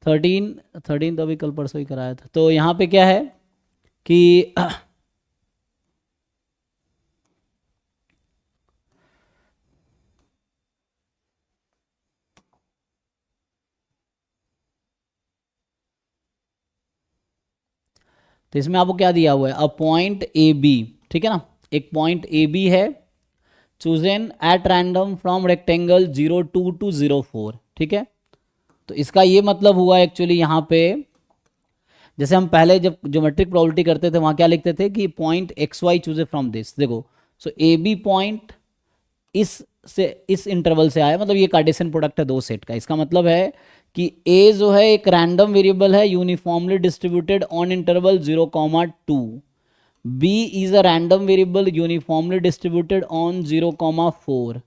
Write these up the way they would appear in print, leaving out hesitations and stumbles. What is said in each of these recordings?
13 तो अभी कल परसों ही कराया था। तो यहाँ पे क्या है कि तो इसमें आपको क्या दिया हुआ है, अ पॉइंट ए बी, ठीक है ना, एक पॉइंट ए बी है, chosen at random from rectangle 02 to 04, ठीक है। तो इसका ये मतलब हुआ एक्चुअली यहाँ पे, जैसे हम पहले जब ज्योमेट्रिक प्रोबेबिलिटी करते थे वहाँ क्या लिखते थे कि पॉइंट एक्स वाई चूजे फ्रॉम दिस, देखो सो ए बी पॉइंट इस से इस इंटरवल से आया, मतलब ये कार्टेशियन प्रोडक्ट है दो सेट का। इसका मतलब है कि ए जो है एक रैंडम वेरिएबल है uniformly distributed on interval 0,2, B is a random variable uniformly distributed on 0,4,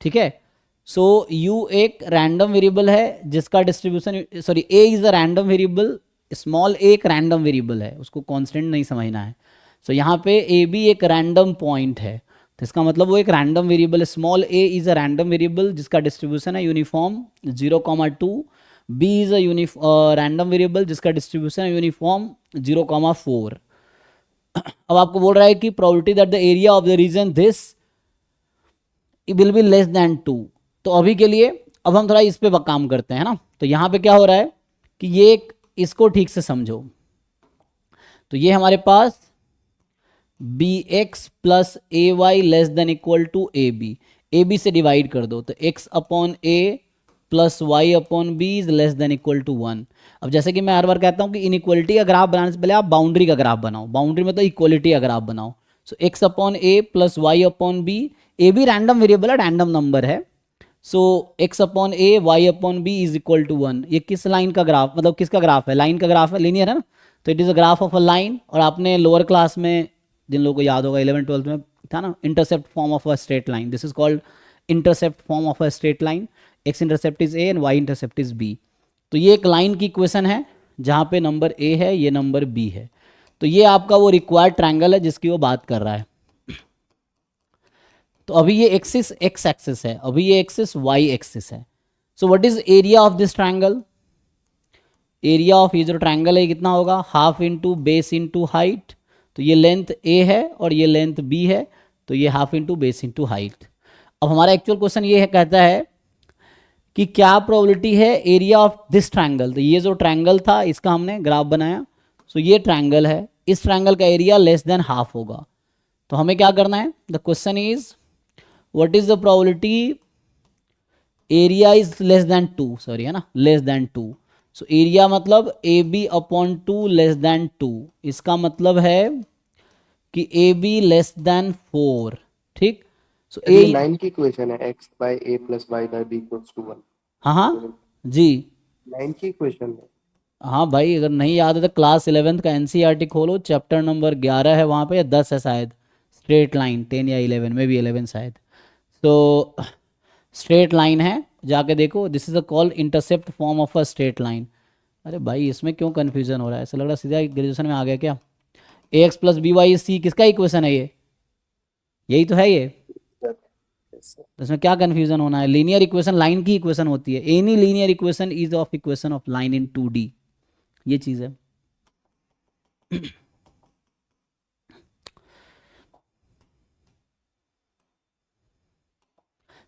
ठीक है। सो यू एक रैंडम वेरिएबल है जिसका distribution, sorry A is a random variable, small A एक रैंडम वेरिएबल है, उसको कांस्टेंट नहीं समझना है। सो यहाँ पे ए बी एक रैंडम पॉइंट है, तो इसका मतलब वो एक रैंडम वेरिएबल है, small a is a random variable जिसका डिस्ट्रीब्यूशन है uniform 0,2, B is a random variable जिसका डिस्ट्रीब्यूशन है यूनिफॉर्म 0,4। अब आपको बोल रहा है कि probability that the area of the region this will be less than 2। तो अभी के लिए अब हम थोड़ा इस पे काम करते हैं ना। तो यहाँ पे क्या हो रहा है कि ये इसको ठीक से समझो। तो ये हमारे पास B X plus A Y less than equal to A B, A B से डिवाइड कर दो तो X upon A plus Y upon B is less than equal to 1। अब जैसे कि मैं हर बार कहता हूँ कि इनइक्वलिटी का ग्राफ बनाने से पहले आप बाउंड्री का ग्राफ बनाओ, बाउंड्री में तो इक्वलिटी का ग्राफ बनाओ। So X upon A plus Y upon B, A भी रैंडम वेरिएबल है, रैंडम नंबर है। So X upon A Y upon B is equal to 1। ये किस लाइन का ग्राफ, मतलब किसका ग्राफ है, लाइन का ग्राफ है, लीनियर है ना। तो it is a graph of a line. और आपने लोअर क्लास में, जिन लोगों को याद होगा 11th 12th में था ना, intercept form of a straight line, this is called intercept form of a straight line. X intercept is a and y intercept is b. तो ये एक लाइन की इक्वेशन है जहाँ पे नंबर ए है, ये नंबर बी है। तो ये आपका वो रिक्वायर्ड ट्रायंगल है जिसकी वो बात कर रहा है। तो अभी ये एक्सिस एक्स एक्सिस है, अभी ये एक्सिस वाई एक्सिस है। So what is area of this triangle, area of ये जो ट्रायंगल है कितना होगा, half into base into height. तो ये लेंथ ए है और ये लेंथ बी है, तो ये half into base into height. अब हमारा एक्चुअल क्वेश्चन ये है, कहता है कि क्या प्रोबेबिलिटी है एरिया ऑफ दिस ट्रायंगल। तो ये जो ट्रायंगल था इसका हमने ग्राफ बनाया। सो ये ट्रायंगल है, इस ट्रायंगल का एरिया लेस देन हाफ होगा। तो हमें क्या करना है, the question is what is the probability area is less than 2, sorry है ना, लेस देन 2। सो एरिया मतलब a b upon 2 less than 2, इसका मतलब है कि ए बी लेस देन 4, ठीक। सो सर ए, ये लाइन की इक्वेशन है, x by a plus y by b equals to 1। हाँ हाँ जी, लाइन की इक्वेशन है। हाँ भाई अगर नहीं याद है तो क्लास 11th का एनसीईआरटी खोलो, चैप्टर नंबर 11 है वहाँ पे, या 10 है शायद, स्ट्रेट लाइन, 10 या 11 में भी, 11 शायद। तो स्ट्रेट लाइन है, जाके देखो, this is a called intercept form of a straight line. अरे भाई इसमें क्यों कन्फ्यूजन हो रहा है, ऐसा लग रहा है सीधा ग्रेजुएशन में आ गया क्या। A X plus B Y C किसका इक्वेशन है, ये यही तो है ये। तो इसमें क्या कन्फ्यूजन होना है, लीनियर इक्वेशन लाइन की इक्वेशन होती है, any linear equation is of equation of line in 2D, ये चीज़ है।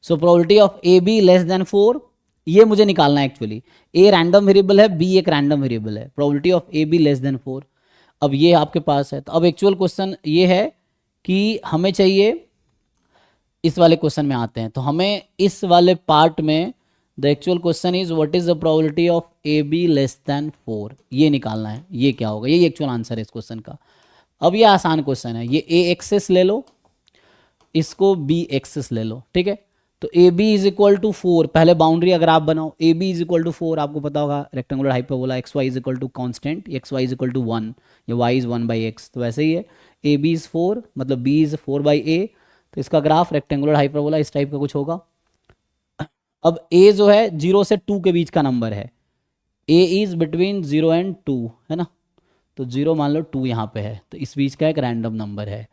So probability of A B less then 4, ये मुझे निकालना है एक्चुअली। ए रैंडम वेरिएबल है, बी एक रैंडम वेरिएबल है, probability of A B less then 4। अब ये आपके पास है। तो अब एक्चुअल क्वेश्चन ये है कि हमें चाहिए, इस वाले क्वेश्चन में आते हैं। तो हमें इस वाले पार्ट में the actual question is what is the probability of A B less then 4, ये निकालना है। ये क्या होगा, ये एक्चुअल आंसर है इस क्वेश्चन का। अब ये आसान क्वेश्चन है, ये ए एक्सेस ले लो, इसको बी एक्सेस ले लो, ठीक है। तो a b is equal to 4, पहले बाउंड्री अगर आप बनाओ, a b is equal to 4, आपको पता होगा rectangular hyperbola, x y is equal to constant, x y is equal to 1, या वाई इज 1/x। तो वैसे ही है, ए बी इज 4 मतलब बी इज 4/a। तो इसका ग्राफ रेक्टेंगुलर हाइपरबोला इस टाइप का कुछ होगा। अब ए जो है 0 से 2 के बीच का नंबर है, ए इज बिटवीन 0 एंड 2, है ना। तो 0 मान लो, 2 यहाँ पे है, तो इस बीच का एक रैंडम नंबर है।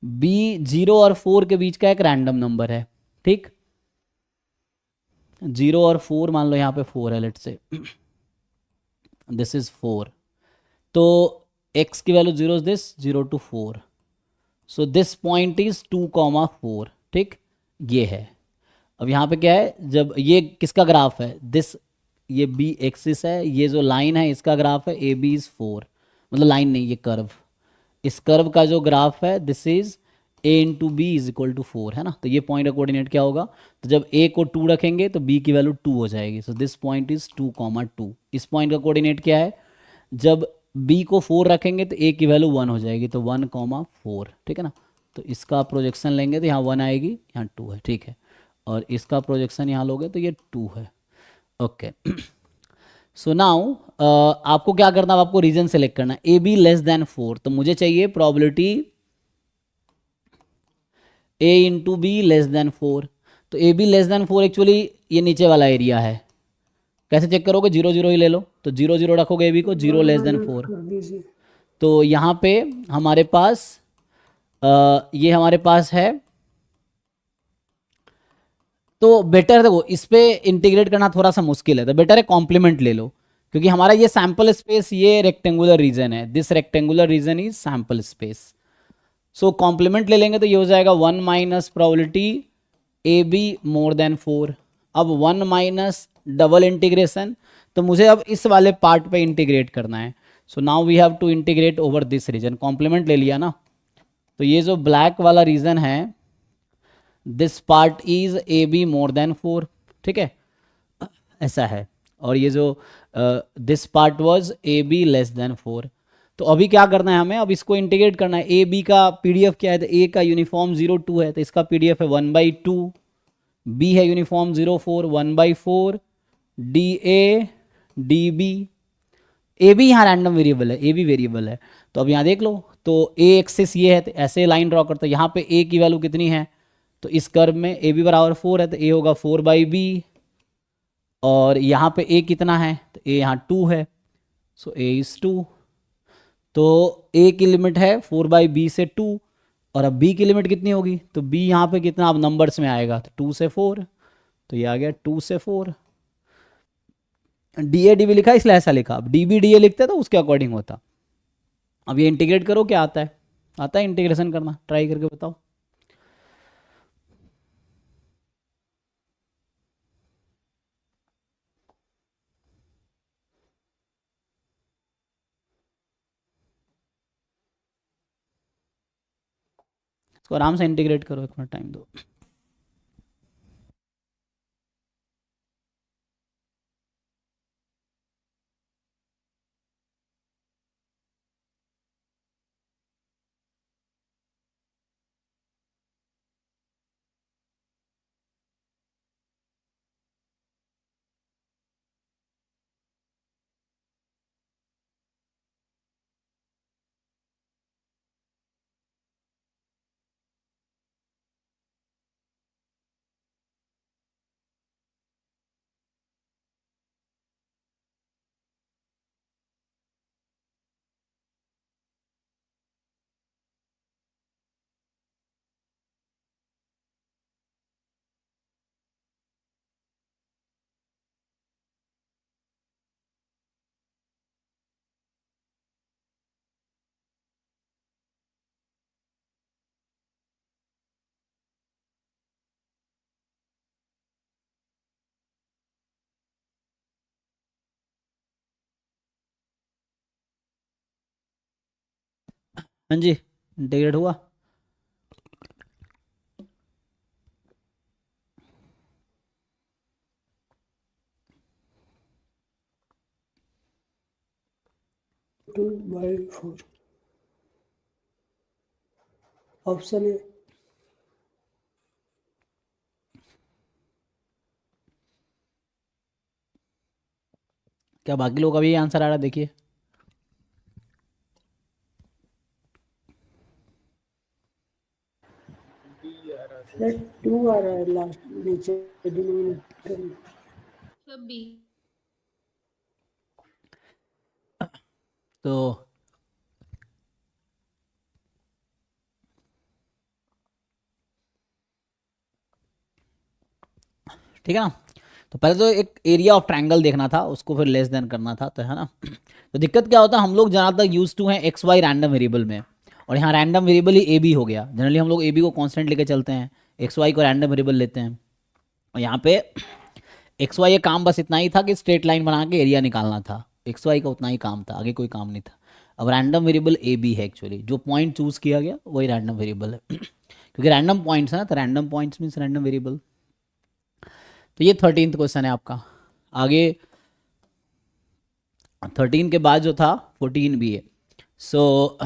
बी 0 और 4 के बीच का एक रैंडम नंबर है, ठीक। 0 और 4 मान लो यहाँ पे 4 है, लेट से। दिस इज 4, तो x की value 0 is this 0 to 4, so this point is 2,4, ठीक, ये है। अब यहाँ पे क्या है, जब ये किसका ग्राफ है, दिस, ये बी एक्सिस है, ये जो लाइन है इसका ग्राफ है, ए बी इज 4, मतलब लाइन नहीं, ये कर्व, इस कर्व का जो ग्राफ है this is a into b is equal to 4, है ना। तो ये पॉइंट का कोऑर्डिनेट क्या होगा, तो जब ए को 2 रखेंगे तो बी की वैल्यू 2 हो जाएगी, सो दिस पॉइंट इज 2,2। इस पॉइंट का कोऑर्डिनेट क्या है, जब बी को 4 रखेंगे तो ए की वैल्यू 1 हो जाएगी, तो 1,4, ठीक है ना। तो इसका प्रोजेक्शन लेंगे तो यहाँ 1 आएगी, यहाँ 2 है, ठीक है, और इसका प्रोजेक्शन यहाँ लोगे तो ये 2 है, ओके। सो नाउ आपको क्या करना है, आपको रीजन सेलेक्ट करना है, ए बी लेस देन 4, तो मुझे चाहिए probability A into B less then 4, तो a B less then 4 actually ये नीचे वाला एरिया है, कैसे चेक करोगे, 0 0 ही ले लो, तो 0 0 रखोगे ए बी को, 0 लेस देन 4, तो यहाँ पे हमारे पास ये हमारे पास है, तो बेटर देखो इस पे इंटीग्रेट करना थोड़ा सा मुश्किल है, तो बेटर है कॉम्प्लीमेंट ले लो, क्योंकि हमारा ये सैंपल स्पेस, ये रेक्टेंगुलर रीजन है, this rectangular region is sample space, so complement ले लेंगे तो ये हो जाएगा 1 minus probability a b more than 4, अब 1 माइनस डबल इंटीग्रेशन, तो मुझे अब इस वाले पार्ट पे इंटीग्रेट करना है, so now we have to integrate over this region, complement ले लिया ना, तो ये जो ब्लैक वाला रीजन है this part is a b more than 4, ठीक है, ऐसा है, और ये जो this part was A B less then 4, तो अभी क्या करना है हमें, अब इसको इंटीग्रेट करना है, ए बी का पीडीएफ क्या है, तो ए का यूनिफॉर्म 0 2 है, तो इसका पीडीएफ है 1/2, बी है uniform 0 4 1/4, D A D B, A भी यहाँ रैंडम वेरिएबल है, ए भी वेरिएबल है, तो अब यहाँ देख लो, तो ए एक्सिस ये है, तो ऐसे लाइन ड्रॉ करते, यहाँ पे ए की वैल्यू कितनी है, तो इस कर्व में ए बी बराबर 4 है, तो ए होगा 4/b, और यहाँ पे ए कितना है, तो ए यहाँ 2 है, सो ए इज 2, तो ए की लिमिट है 4/b से 2, और अब बी की लिमिट कितनी होगी, तो बी यहाँ पे कितना अब नंबर्स में आएगा, तो 2 से 4, तो ये आ गया 2 से 4, डी ए डी बी लिखा है इसलिए ऐसा लिखा, अब डी बी डी ए लिखते तो उसके अकॉर्डिंग होता। अब ये इंटीग्रेट करो, क्या आता है, आता है इंटीग्रेशन करना, ट्राई करके बताओ। इसको आराम से इंटीग्रेट करो, 1 मिनट टाइम दो। हाँ जी, इंटीग्रेट हुआ, टू बाई 4 ऑप्शन है। क्या बाकी लोग अभी आंसर आ रहा है, देखिए, टू आ रहा है लास्ट नीचे डिनोमिनेटर में। तो ठीक है ना, तो पहले तो एक एरिया ऑफ ट्रायंगल देखना था, उसको फिर लेस देन करना था, तो है ना। तो दिक्कत क्या होता है, हम लोग जहाँ तक यूज टू हैं एक्स वाई रैंडम वेरिएबल में, और यहाँ रैंडम वेरिएबल ही ए बी हो गया। जनरली हम लोग ए बी को कांस्टेंट लेके चलते हैं, एक्स वाई को रैंडम वेरिएबल लेते हैं। और यहाँ पे एक्स वाई का काम बस इतना ही था कि स्ट्रेट लाइन बना के एरिया निकालना था, एक्स वाई का उतना ही काम था, आगे कोई काम नहीं था। अब रैंडम वेरिएबल ए बी है एक्चुअली, जो पॉइंट चूज किया गया वही रैंडम वेरिएबल है क्योंकि रैंडम पॉइंट्स है ना, तो random points means random variable. तो ये 13th क्वेश्चन है आपका। आगे 13 के बाद जो था 14 भी है। सो